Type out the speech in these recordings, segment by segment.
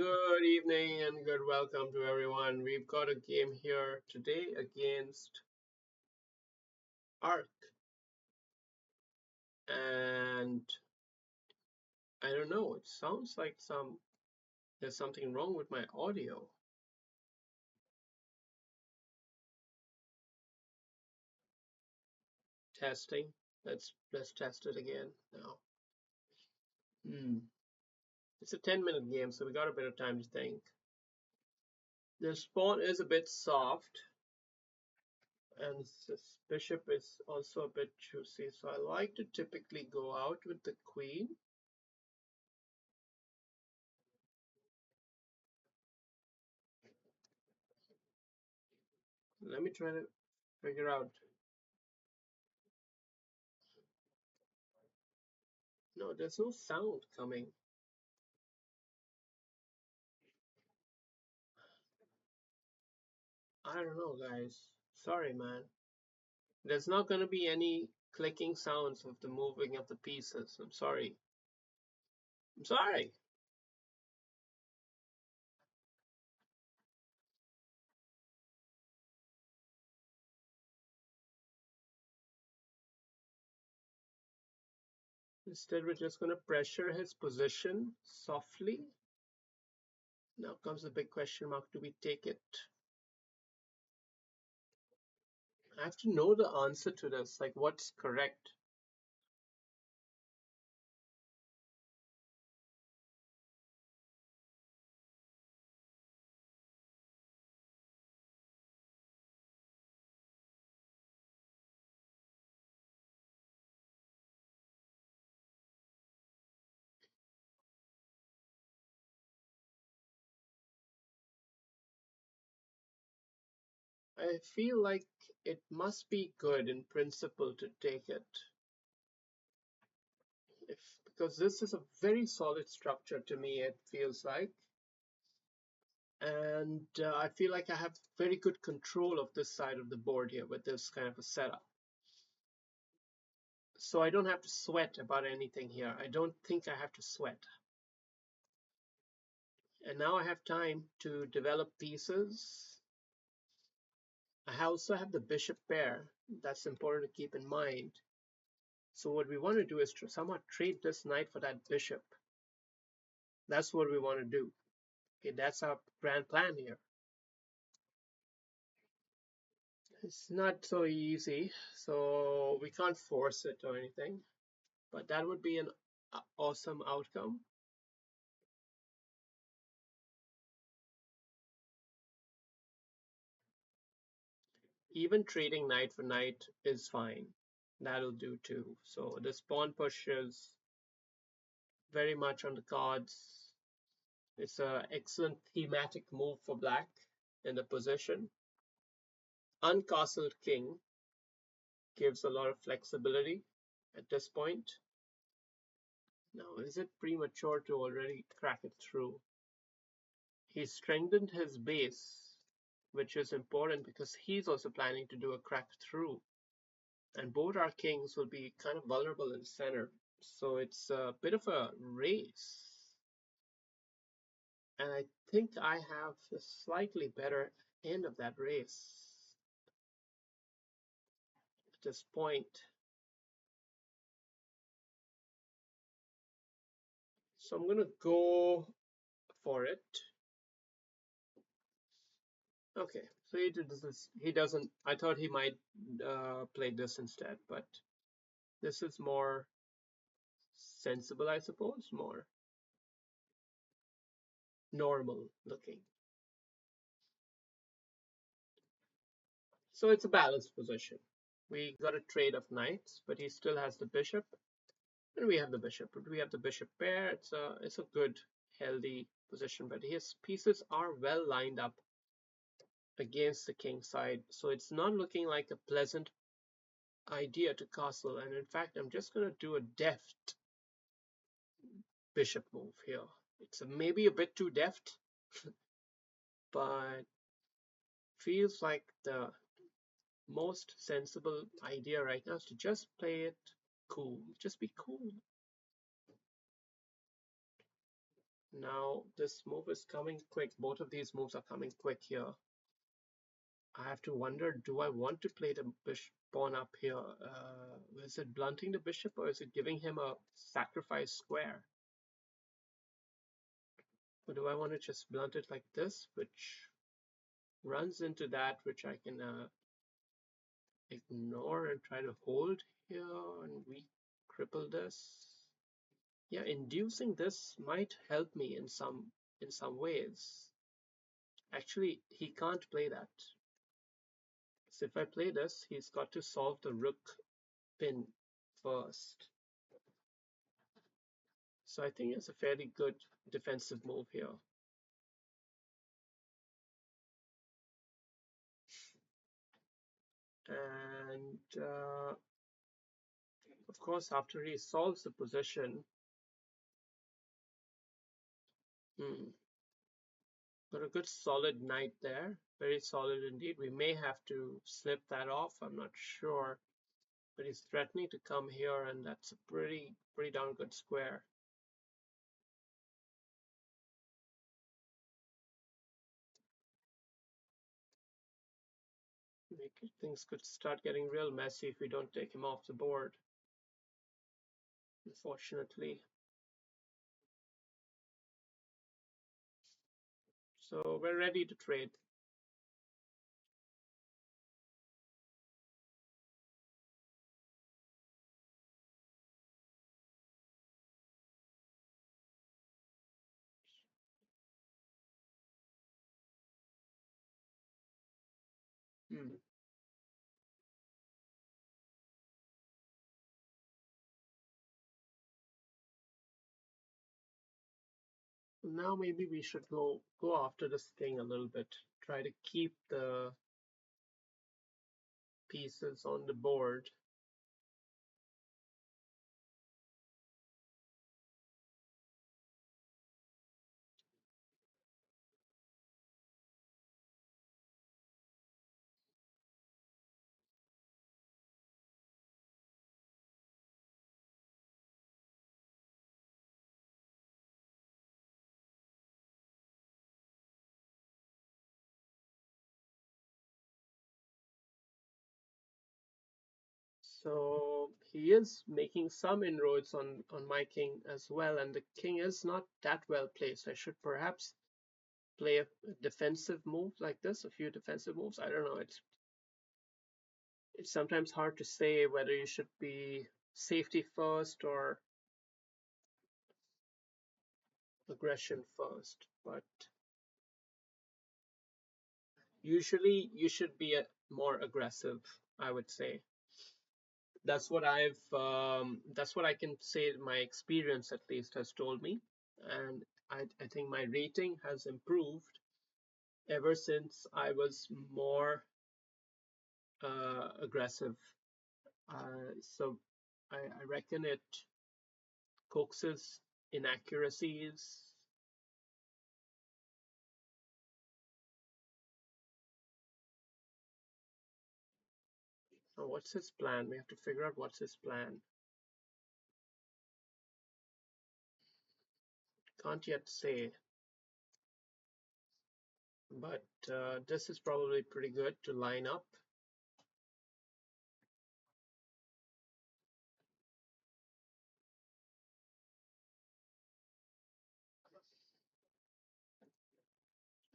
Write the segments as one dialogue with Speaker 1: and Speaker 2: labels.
Speaker 1: Good evening and good welcome to everyone. We've got a game here today against Arc, and I don't know, it sounds like there's something wrong with my audio. Testing. Let's test it again now. Hmm. It's a 10-minute game, so we got a bit of time to think. The spawn is a bit soft, and this bishop is also a bit juicy, so I like to typically go out with the queen. Let me try to figure out. No, there's no sound coming. I don't know, guys. Sorry, man. There's not going to be any clicking sounds of the moving of the pieces. I'm sorry. I'm sorry. Instead, we're just going to pressure his position softly. Now comes the big question mark. Do we take it? I have to know the answer to this. Like, what's correct? I feel like it must be good in principle to take it. Because this is a very solid structure to me, it feels like. And I feel like I have very good control of this side of the board here with this kind of a setup. So I don't have to sweat about anything here. I don't think I have to sweat. And now I have time to develop pieces. I also have the bishop pair. That's important to keep in mind. So what we want to do is to somehow trade this knight for that bishop. That's what we want to do. Okay, that's our grand plan here. It's not so easy, so we can't force it or anything, but that would be an awesome outcome. Even trading knight for knight is fine. That'll do too. So this pawn push is very much on the cards. It's an excellent thematic move for black in the position. Uncastled king gives a lot of flexibility at this point. Now, is it premature to already crack it through? He strengthened his base, which is important because he's also planning to do a crack through. And both our kings will be kind of vulnerable in the center. So it's a bit of a race. And I think I have a slightly better end of that race at this point. So I'm going to go for it. Okay, so he did this. He doesn't. I thought he might play this instead, but this is more sensible, I suppose, more normal looking. So it's a balanced position. We got a trade of knights, but he still has the bishop, and we have the bishop. But we have the bishop pair. It's a good, healthy position, but his pieces are well lined up against the king side, so it's not looking like a pleasant idea to castle. And in fact, I'm just going to do a deft bishop move here. It's maybe a bit too deft, but feels like the most sensible idea right now is to just play it cool. Just be cool. Now this move is coming quick. Both of these moves are coming quick here. I have to wonder, do I want to play the bishop pawn up here? Is it blunting the bishop or is it giving him a sacrifice square? Or do I want to just blunt it like this, which runs into that which I can ignore and try to hold here and we cripple this? Yeah, inducing this might help me in some ways. Actually, he can't play that. So if I play this, he's got to solve the rook pin first. So I think it's a fairly good defensive move here. And of course, after he solves the position, got a good solid knight there. Very solid indeed. We may have to slip that off. I'm not sure. But he's threatening to come here, and that's a pretty darn good square. Things could start getting real messy if we don't take him off the board, unfortunately. So we're ready to trade. Hmm. Now maybe we should go after this king a little bit. Try to keep the pieces on the board. So he is making some inroads on my king as well, and the king is not that well placed. I should perhaps play a defensive move like this, a few defensive moves. I don't know. It's sometimes hard to say whether you should be safety first or aggression first, but usually you should be more aggressive, I would say. That's what I can say my experience at least has told me, and I think my rating has improved ever since I was more aggressive. So I reckon it coaxes inaccuracies. So what's his plan? We have to figure out what's his plan. Can't yet say, but this is probably pretty good to line up.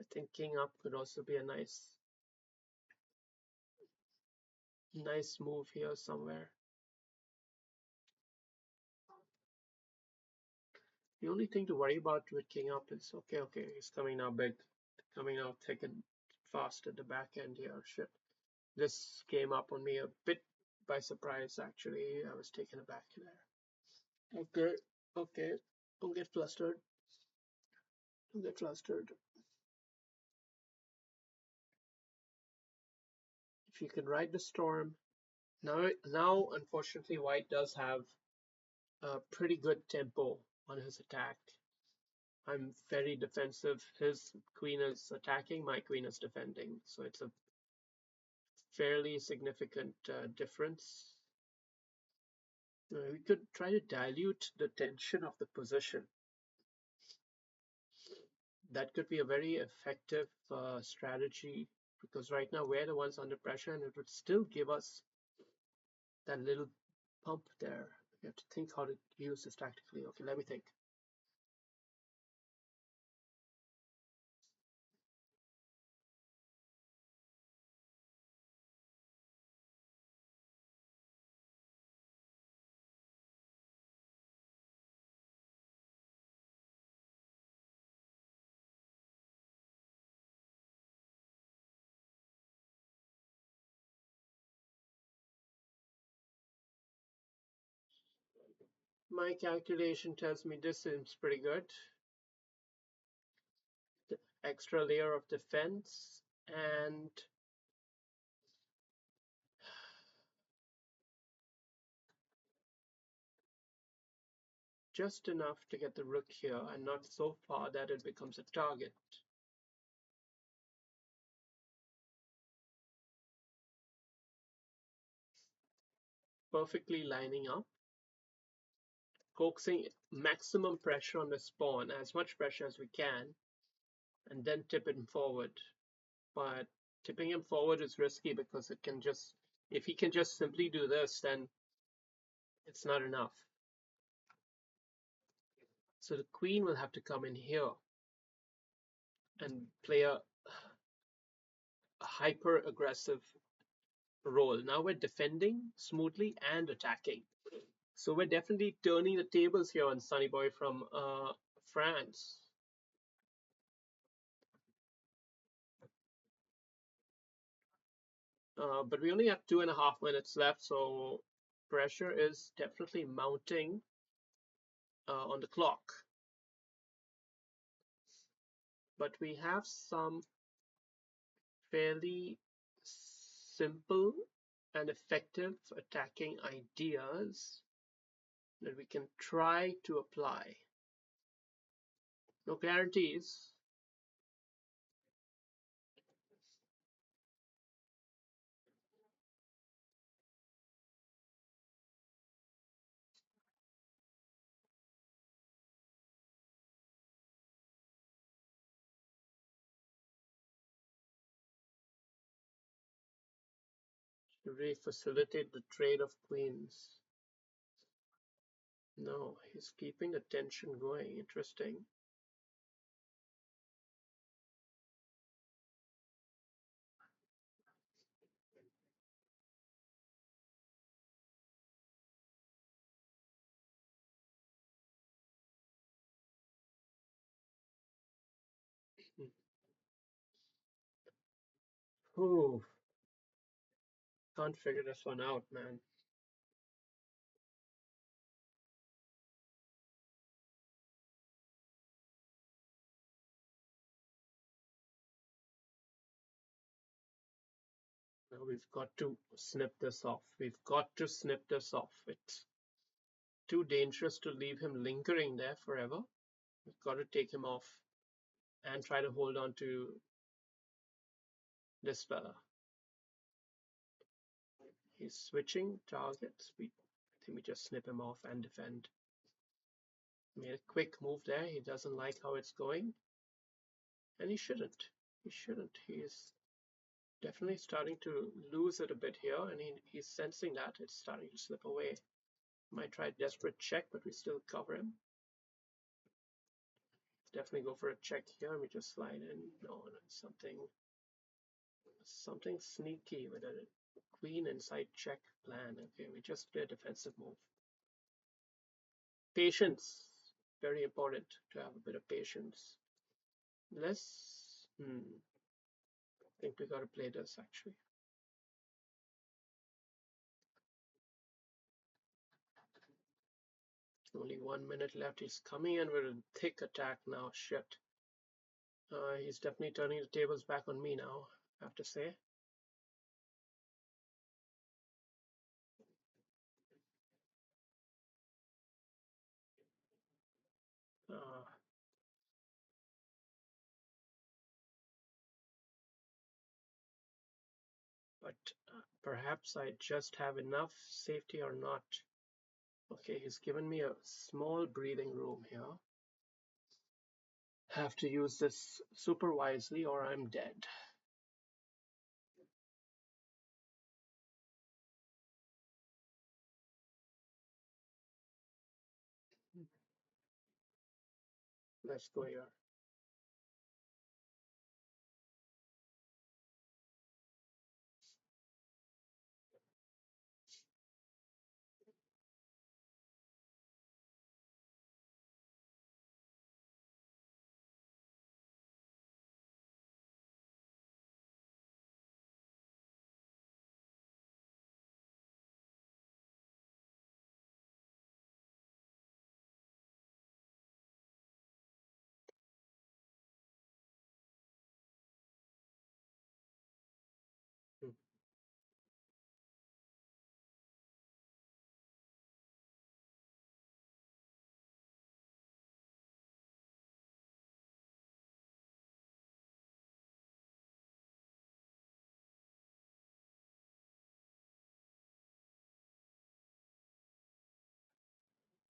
Speaker 1: I think king up could also be a nice move here somewhere. The only thing to worry about with king up is okay, he's coming now big, coming out thick and fast at the back end here. Shit, this came up on me a bit by surprise. Actually, I was taken aback there. Okay, okay, don't get flustered. Don't get flustered. If you can ride the storm. Now, unfortunately, White does have a pretty good tempo on his attack. I'm very defensive. His queen is attacking, my queen is defending. So it's a fairly significant difference. We could try to dilute the tension of the position. That could be a very effective strategy because right now we're the ones under pressure and it would still give us that little pump there. We have to think how to use this tactically. Okay, let me think. My calculation tells me this seems pretty good. The extra layer of defense and just enough to get the rook here and not so far that it becomes a target. Perfectly lining up, coaxing maximum pressure on the pawn, as much pressure as we can, and then tip him forward. But tipping him forward is risky because it can just, if he can just simply do this, then it's not enough. So the queen will have to come in here and play a hyper aggressive role. Now we're defending smoothly and attacking. So we're definitely turning the tables here on Sunny Boy from France. But we only have 2.5 minutes left, so pressure is definitely mounting on the clock. But we have some fairly simple and effective attacking ideas that we can try to apply. No guarantees. To really facilitate the trade of queens. No, he's keeping the tension going. Interesting. Ooh, can't figure this one out, man. Now we've got to snip this off. We've got to snip this off. It's too dangerous to leave him lingering there forever. We've got to take him off and try to hold on to this fella. He's switching targets. I think we just snip him off and defend. Made a quick move there. He doesn't like how it's going. And he shouldn't. He shouldn't. He's definitely starting to lose it a bit here, and he's sensing that it's starting to slip away. Might try a desperate check, but we still cover him. Definitely go for a check here, and we just slide in. No, something sneaky with a queen inside check plan. Okay, we just play a defensive move. Patience, very important to have a bit of patience. I think we gotta play this actually. Only 1 minute left. He's coming in with a thick attack now. Shit. He's definitely turning the tables back on me now, I have to say. Uh, but perhaps I just have enough safety or not. Okay, he's given me a small breathing room here. Have to use this super wisely or I'm dead. Let's go here.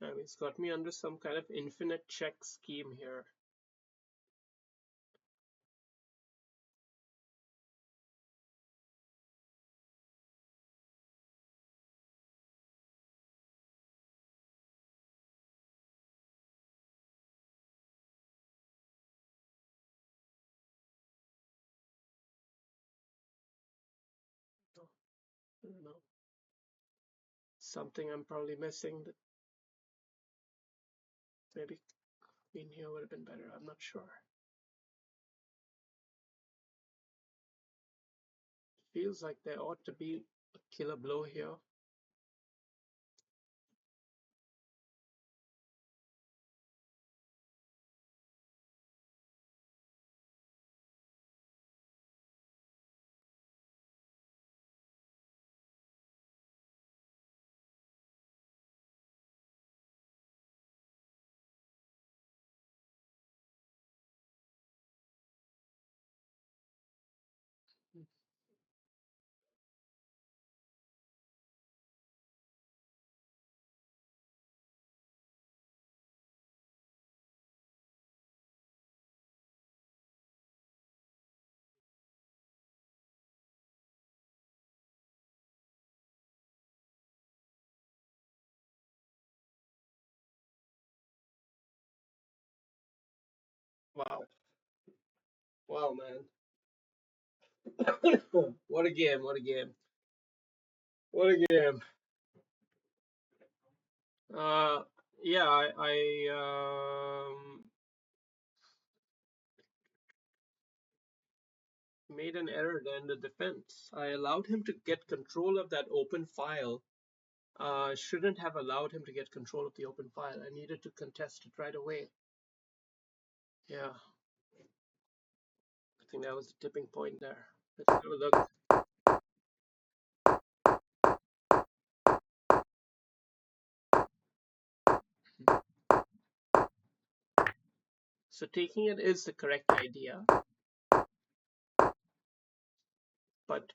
Speaker 1: Hmm. It's got me under some kind of infinite check scheme here. I don't know. Something I'm probably missing that maybe in here would have been better. I'm not sure. Feels like there ought to be a killer blow here. Wow. Wow, man. What a game. What a game. What a game. Uh, yeah, I made an error there in the defense. I allowed him to get control of that open file. Shouldn't have allowed him to get control of the open file. I needed to contest it right away. Yeah, I think that was the tipping point there. Let's have a look. So taking it is the correct idea, but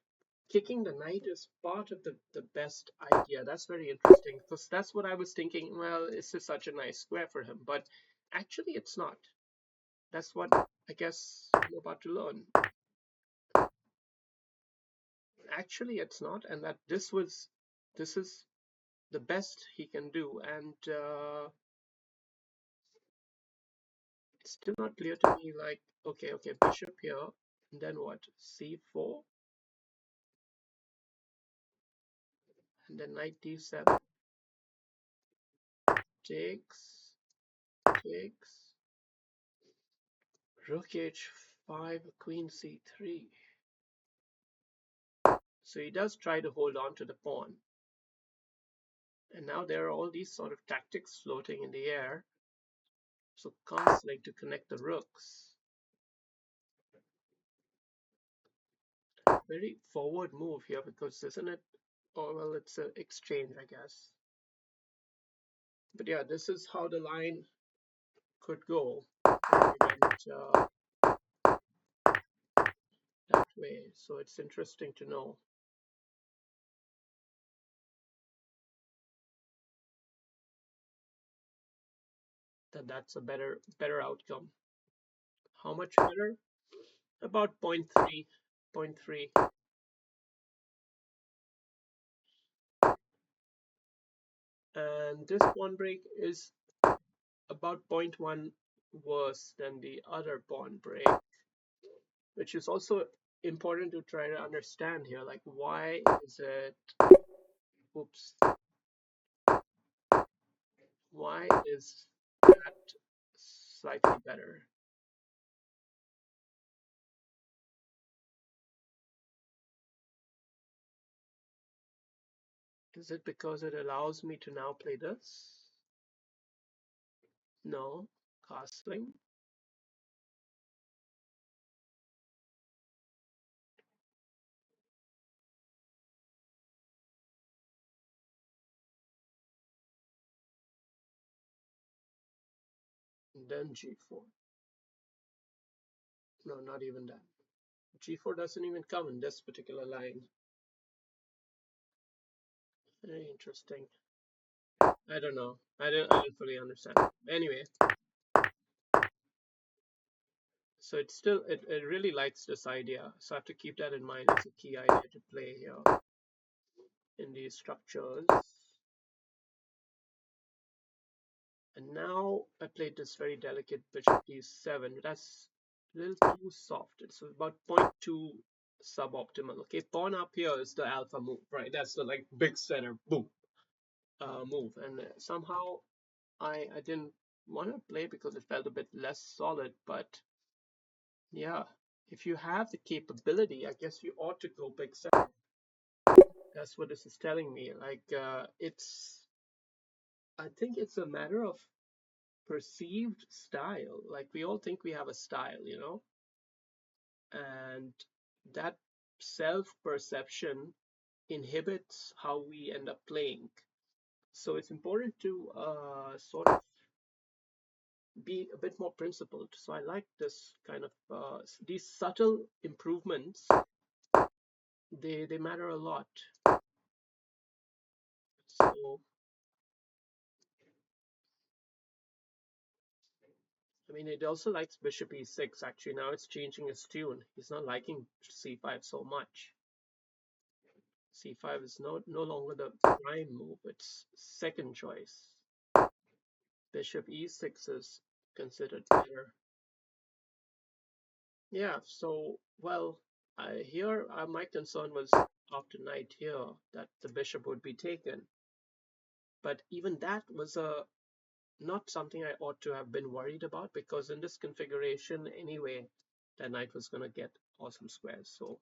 Speaker 1: kicking the knight is part of the best idea. That's very interesting because that's what I was thinking. Well, this is such a nice square for him, but actually it's not. That's what I guess I'm about to learn. Actually, it's not, and that this is the best he can do, and it's still not clear to me. Like, okay, bishop here, and then what? C4, and then knight d7 takes, takes, rook h5, queen c3. So he does try to hold on to the pawn, and now there are all these sort of tactics floating in the air. So castling to connect the rooks. Very forward move here because isn't it? Oh well, it's an exchange, I guess. But yeah, this is how the line could go if we went that way. So it's interesting to know that that's a better outcome. How much better? About point 0.3, point 0.3. And this pawn break is about point 0.1 worse than the other pawn break, which is also important to try to understand here. Like, why is it, oops, why is that slightly better? Is it because it allows me to now play this? No, castling. And then g4. No, not even that. G4 doesn't even come in this particular line. Very interesting. I don't know. I don't fully understand. Anyway, so it really likes this idea. So I have to keep that in mind as a key idea to play here in these structures. And now I played this very delicate bishop d7. That's a little too soft. It's about 0.2 suboptimal. Okay, pawn up here is the alpha move, right? That's the like big center boom move. And somehow I didn't want to play because it felt a bit less solid. But yeah, if you have the capability, I guess you ought to go big center. That's what this is telling me. Like I think it's a matter of perceived style. Like we all think we have a style, and that self perception inhibits how we end up playing. So it's important to sort of be a bit more principled. So I like this kind of these subtle improvements. They matter a lot. So I mean, it also likes bishop e6. Actually, now it's changing its tune. He's not liking c5 so much. c5 is no longer the prime move. It's second choice. Bishop e6 is considered better. Yeah, so, well, here my concern was after knight here that the bishop would be taken. But even that was not something I ought to have been worried about because in this configuration anyway, the knight was going to get awesome squares. So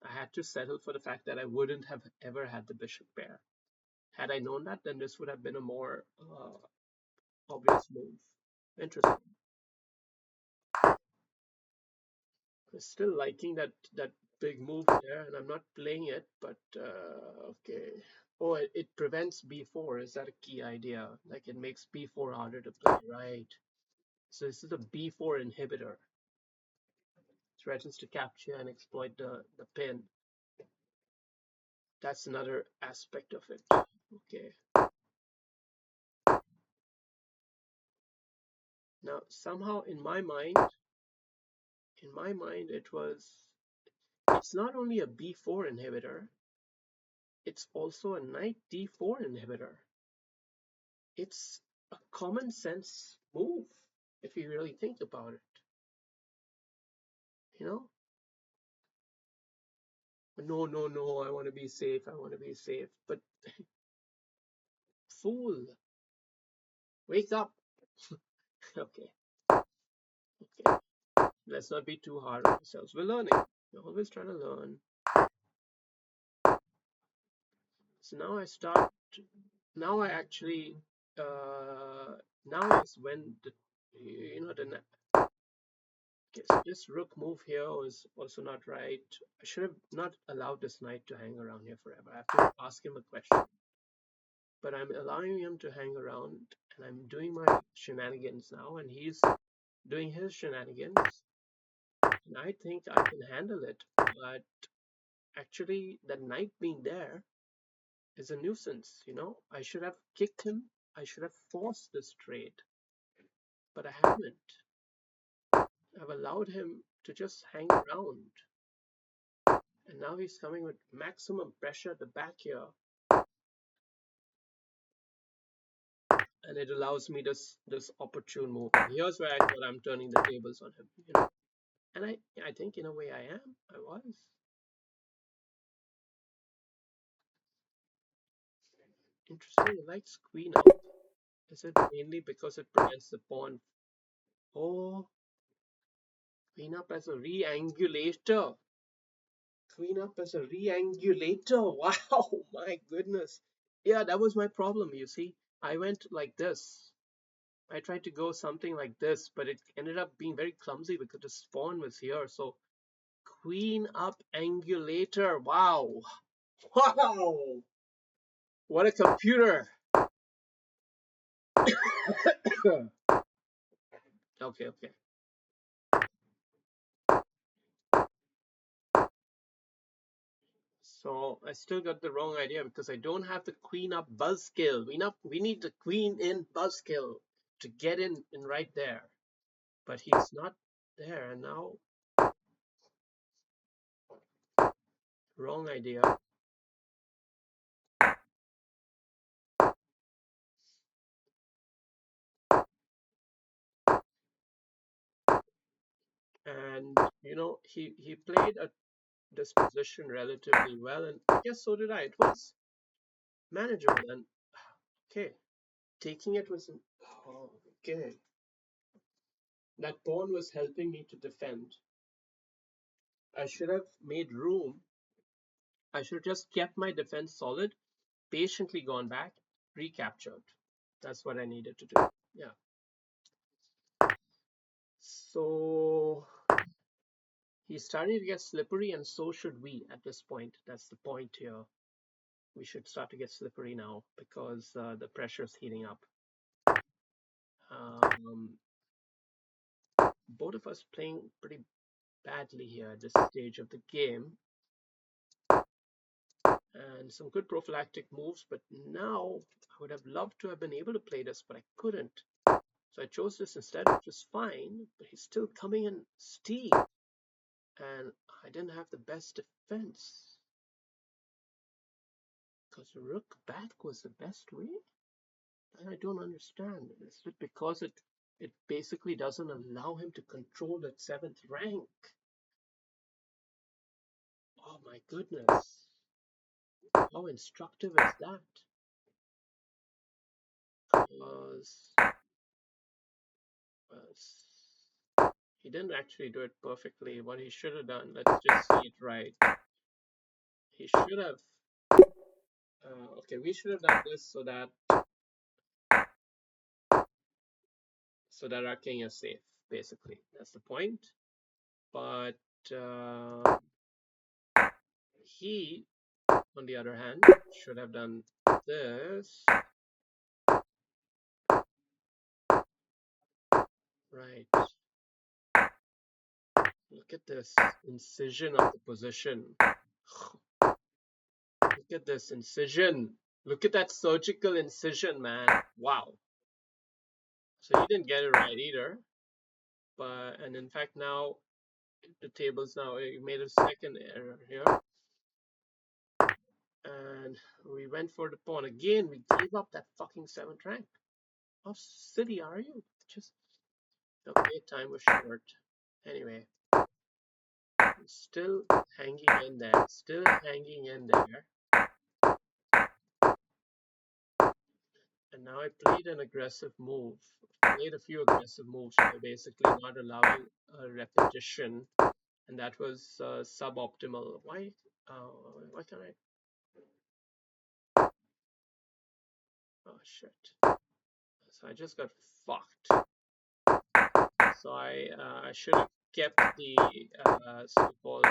Speaker 1: I had to settle for the fact that I wouldn't have ever had the bishop pair. Had I known that, then this would have been a more obvious move. Interesting. I'm still liking that big move there, and I'm not playing it, but okay. Oh, it prevents b4. Is that a key idea? Like it makes b4 harder to play, right? So this is a b4 inhibitor. Threatens to capture and exploit the pin. That's another aspect of it. Okay. Now somehow in my mind it's not only a b4 inhibitor, it's also a knight d4 inhibitor. It's a common sense move if you really think about it. You know? No, no, no, I want to be safe. I want to be safe. But fool, wake up. Okay, okay. Let's not be too hard on ourselves. We're learning. We're always trying to learn. So now I start. Now I actually. Now is when the. Okay, so this rook move here was also not right. I should have not allowed this knight to hang around here forever. I have to ask him a question. But I'm allowing him to hang around, and I'm doing my shenanigans now, and he's doing his shenanigans. And I think I can handle it. But actually, the knight being there is a nuisance. I should have kicked him. I should have forced this trade, but I haven't. I've allowed him to just hang around. And now he's coming with maximum pressure at the back here. And it allows me this opportune move. Here's where I thought I'm turning the tables on him, you know. And I think in a way I am. I was. Interesting, he likes queen up. Is it mainly because it prevents the pawn? Oh, queen up as a reangulator. Queen up as a reangulator. Wow, my goodness. Yeah, that was my problem, you see. I went like this. I tried to go something like this, but it ended up being very clumsy because the pawn was here. So queen up angulator. Wow. Wow. What a computer. Okay, okay. So I still got the wrong idea because I don't have the queen up buzzkill. We need the queen in buzzkill to get in right there. But he's not there, and now wrong idea. And you know, he played this position relatively well, and I guess so did I. It was manageable, and okay, taking it was oh, okay. That pawn was helping me to defend. I should have made room. I should have just kept my defense solid, patiently gone back, recaptured. That's what I needed to do. Yeah. So he's starting to get slippery, and so should we at this point. That's the point here. We should start to get slippery now because the pressure is heating up. Um, both of us playing pretty badly here at this stage of the game. And some good prophylactic moves, but now I would have loved to have been able to play this, but I couldn't. So I chose this instead, which is fine, but he's still coming in steep. And I didn't have the best defense. Because rook back was the best way? And I don't understand. Is it because it basically doesn't allow him to control that 7th rank? Oh my goodness. How instructive is that? Was he didn't actually do it perfectly. What he should have done, let's just see it right. He should have. Okay, we should have done this so that our king is safe. Basically, that's the point. But he, on the other hand, should have done this. Right. Look at this incision of the position. Look at this incision. Look at that surgical incision, man. Wow. So he didn't get it right either. And in fact now the tables now he made a second error here. And we went for the pawn again. We gave up that fucking 7th rank. How silly are you? Just okay, time was short. Anyway, still hanging in there. Still hanging in there. And now I played an aggressive move. Played a few aggressive moves by basically not allowing a repetition, and that was suboptimal. Why can't I? Oh shit! So I just got fucked. So I should have kept the so-called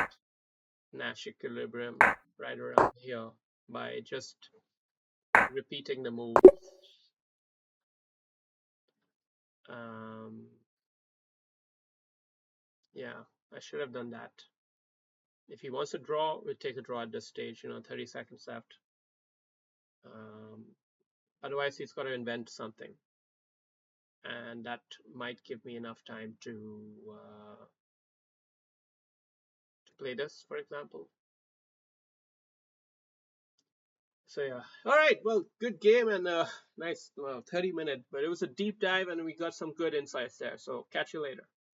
Speaker 1: Nash equilibrium right around here by just repeating the moves. Yeah, I should have done that. If he wants to draw, we'll take a draw at this stage, 30 seconds left. Otherwise, he's got to invent something. and that might give me enough time to play this, for example. So yeah, all right. Well, good game and nice, well, 30 minute, but it was a deep dive and we got some good insights there. So catch you later.